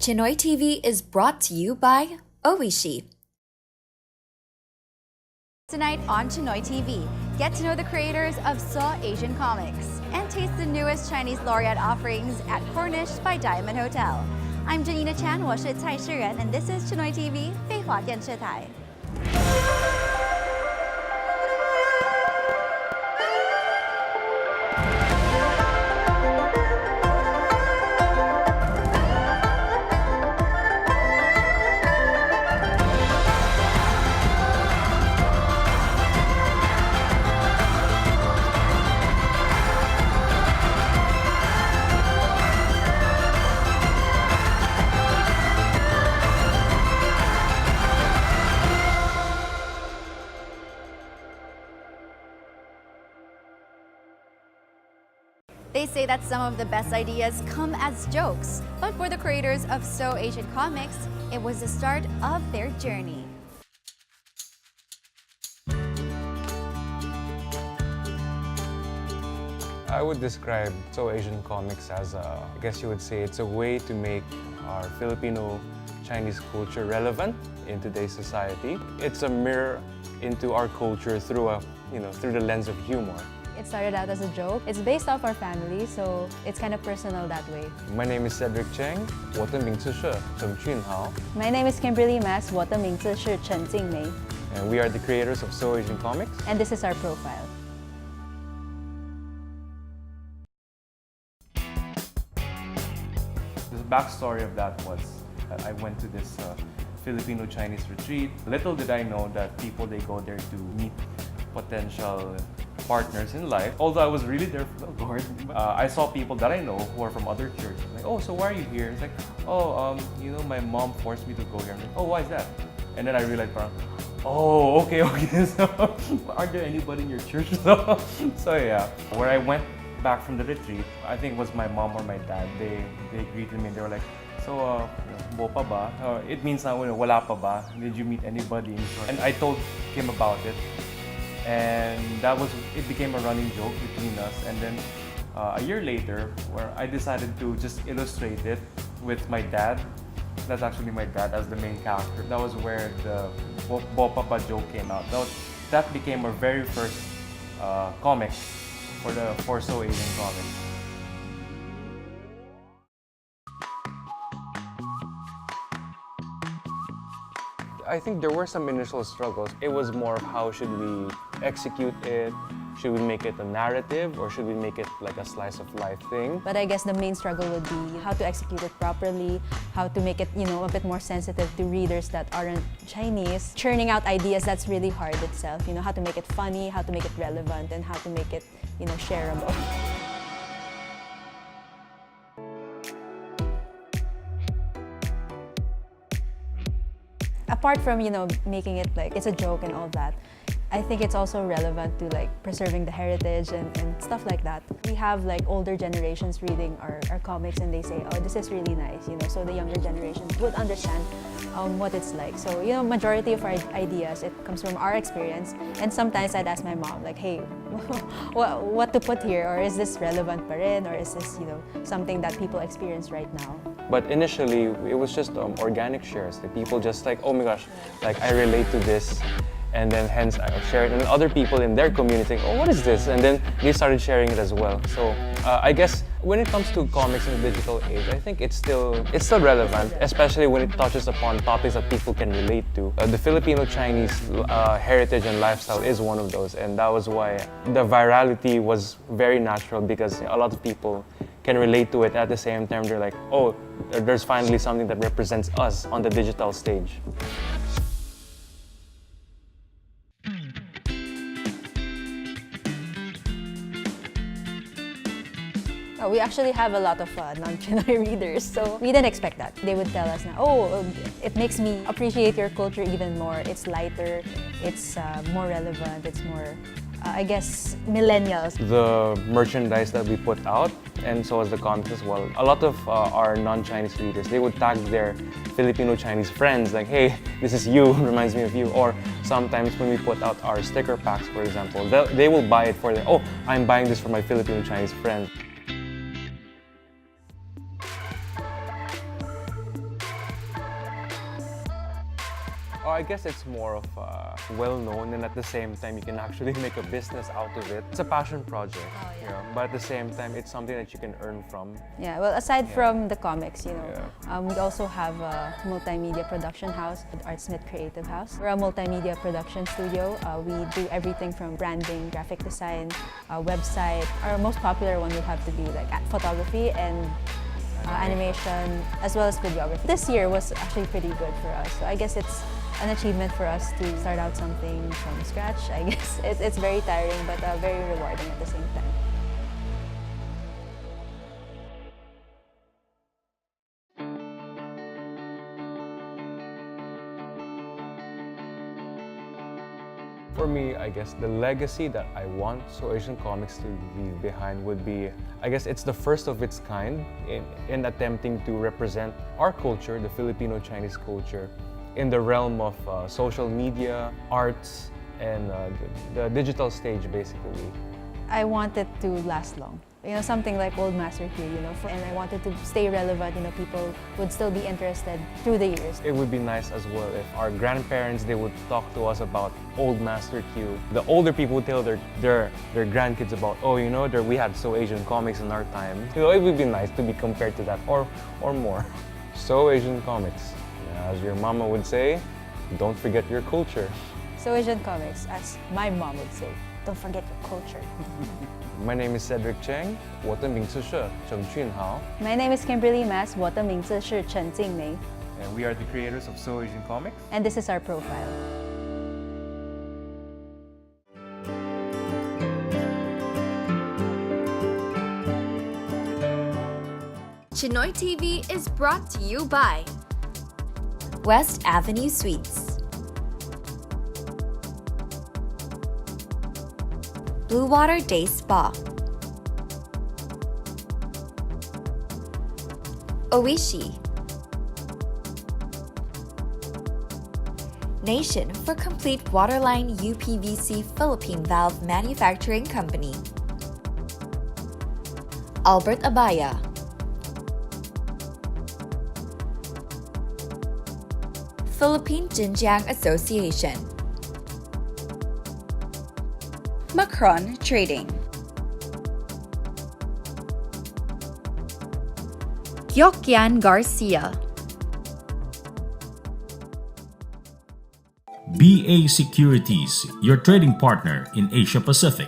Chinoy TV is brought to you by Oishi. Tonight on Chinoy TV, get to know the creators of So Asian Comics and taste the newest Chinese laureate offerings at Cornish by Diamond Hotel. I'm Janina Chan, 我是蔡诗人, and this is Chinoy TV 废话电视台. They say that some of the best ideas come as jokes, but for the creators of So Asian Comics, it was the start of their journey. I would describe So Asian Comics as I guess you would say it's a way to make our Filipino Chinese culture relevant in today's society. It's a mirror into our culture through through the lens of humor. It started out as a joke. It's based off our family, so it's kind of personal that way. My name is Cedric Cheng. 我的名字是陈俊豪. My name is Kimberly. 我的名字是陈静梅. And we are the creators of So Asian Comics. And this is our profile. The backstory of that was I went to this Filipino Chinese retreat. Little did I know that people, they go there to meet potential partners in life. Although I was really there for the Lord, I saw people that I know who are from other churches. Like, oh, so why are you here? It's like, oh, my mom forced me to go here. I'm like, oh, why is that? And then I realized, oh, okay. So, are there anybody in your church? So yeah, where I went back from the retreat, I think it was my mom or my dad. They greeted me. They were like, so, bo pa ba? It means na wala pa ba? Did you meet anybody? And I told Kim about it. And it became a running joke between us. And then a year later, where I decided to just illustrate it with my dad. That's actually my dad as the main character. That was where the Bo Papa joke came out. That became our very first comic for So Asian Comics. I think there were some initial struggles. It was more of how should we execute it? Should we make it a narrative or should we make it like a slice of life thing? But I guess the main struggle would be how to execute it properly, how to make it, a bit more sensitive to readers that aren't Chinese. Churning out ideas, that's really hard itself. How to make it funny, how to make it relevant, and how to make it, shareable. Apart from, making it like it's a joke and all that, I think it's also relevant to like preserving the heritage and stuff like that. We have like older generations reading our comics and they say, oh, this is really nice, so the younger generations would understand what it's like. So, majority of our ideas, it comes from our experience. And sometimes I'd ask my mom, like, hey, what to put here? Or is this relevant pa rin? Or is this, something that people experience right now? But initially, it was just organic shares. The people just like, oh my gosh, like I relate to this. And then hence I share it, and other people in their community think, oh, what is this? And then they started sharing it as well. So I guess when it comes to comics in the digital age, I think it's still relevant, especially when it touches upon topics that people can relate to. The Filipino-Chinese heritage and lifestyle is one of those, and that was why the virality was very natural because a lot of people can relate to it. At the same time, they're like, oh, there's finally something that represents us on the digital stage. We actually have a lot of non-Chinoy readers, so we didn't expect that. They would tell us, it makes me appreciate your culture even more. It's lighter, it's more relevant, it's more, I guess, millennials. The merchandise that we put out, and so as the comics as well, a lot of our non-Chinese readers, they would tag their Filipino-Chinese friends, like, hey, this is you, reminds me of you. Or sometimes when we put out our sticker packs, for example, they will buy it for them. Oh, I'm buying this for my Filipino-Chinese friends. Oh, I guess it's more of well-known, and at the same time, you can actually make a business out of it. It's a passion project, you know, but at the same time, it's something that you can earn from. Yeah, well, aside from the comics, you know, Yeah. we also have a multimedia production house, Art Smith Creative House. We're a multimedia production studio. We do everything from branding, graphic design, website. Our most popular one would have to be like photography and animation, as well as videography. This year was actually pretty good for us. So I guess it's an achievement for us to start out something from scratch. I guess it's very tiring, but very rewarding at the same time. For me, I guess the legacy that I want So Asian Comics to leave behind would be, I guess it's the first of its kind in attempting to represent our culture, the Filipino-Chinese culture, in the realm of social media, arts, and the digital stage, basically. I want it to last long. You know, something like Old Master Q, you know, and I wanted to stay relevant, you know, people would still be interested through the years. It would be nice as well if our grandparents, they would talk to us about Old Master Q. The older people would tell their grandkids about, oh, you know, we had So Asian Comics in our time. You know, it would be nice to be compared to that or more. So Asian Comics. As your mama would say, don't forget your culture. So Asian Comics, as my mom would say, don't forget your culture. My name is Cedric Cheng. 我的名字是郑俊豪. My name is Kimberly Mas. 我的名字是陈静梅. And we are the creators of So Asian Comics. And this is our profile. Chinoy TV is brought to you by West Avenue Suites, Blue Water Day Spa, Oishi, Nation for Complete Waterline UPVC Philippine Valve Manufacturing Company, Albert Abaya, Philippine Jinjiang Association, Macron Trading, Gyokyan Garcia, BA Securities, your trading partner in Asia Pacific.